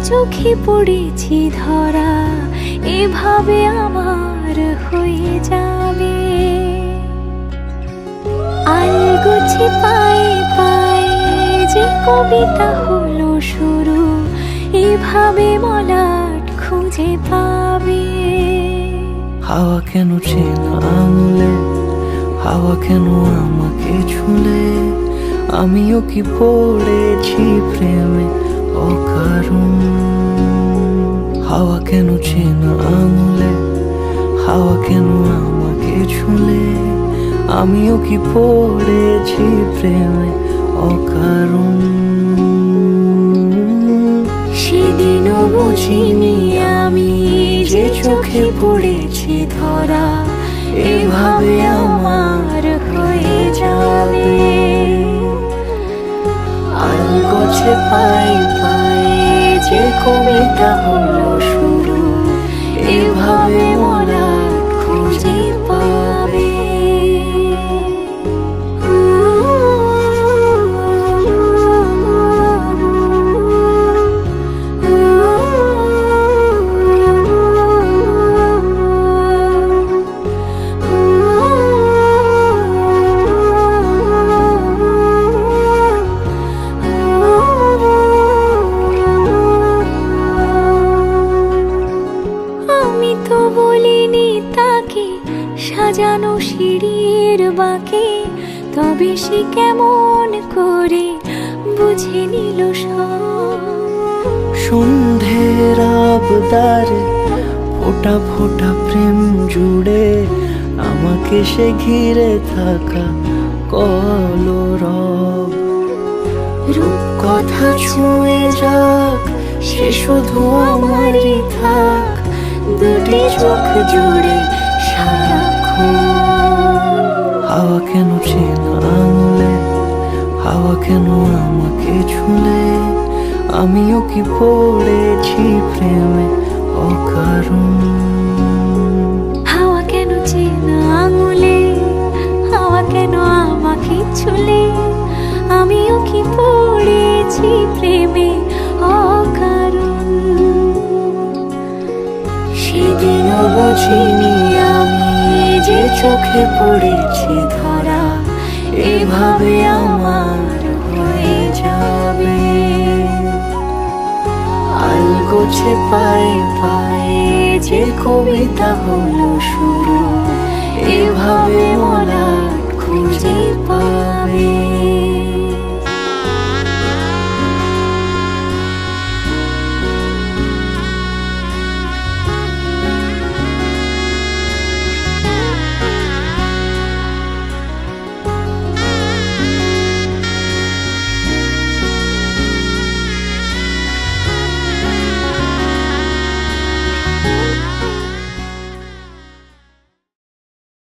চোখে পড়েছি ধরা, এভাবে আমার হয়ে যাবে। আলগোছে পায়ে পায়ে যে কবিতা হলো শুরু, এভাবে মলাট খুঁজে পাবে। হাওয়া কেন চেনা আঙুলে, হাওয়া কেন আমাকে ছুলে, আমিও কি পড়েছি প্রেমে অকারণ। হাওয়া কেন চেনা আঙুলে, হাওয়া কেন আমাকে ছুলে, আমিও কি পড়েছি প্রেমে অকারণ। সেদিনও বুঝিনি আমি যে চোখে পড়েছি ধরা, এভাবে আমার হয়ে যাবে। আলগোছে পায়ে পায়ে যে কবিতা হলো শুরু, এভাবে মলাট খুঁজে পাবে। আমি তো বলিনি তাকে সাজানো সিঁড়ির বাঁকে, তবে সে কেমন করে বুঝে নিল সব। সন্ধ্যের আবদারে ফোটা ফোটা প্রেম জুড়ে, আমাকে সে ঘিরে থাকা কলরব। রূপ কথা ছুঁয়ে যাক, সে শুধু আমারই থাক, দুটি চোখ জুড়ে সারাক্ষণ। হাওয়া কেন চেনা আঙুলে, হাওয়া কেন আমাকে ছুলে, আমিও কি পড়েছি প্রেমে অকারণ। হাওয়া কেন চেনা আঙুলে, হাওয়া কেন আমাকে ছুলে, আমিও কি পড়েছি প্রেমে অকারণ। সেদিনও বুঝিনি আমি যে চোখে পড়েছি ধরা, এভাবে আমার হয়ে যাবে। আলগোছে পায়ে পায়ে যে কবিতা হলো শুরু, এভাবে মলা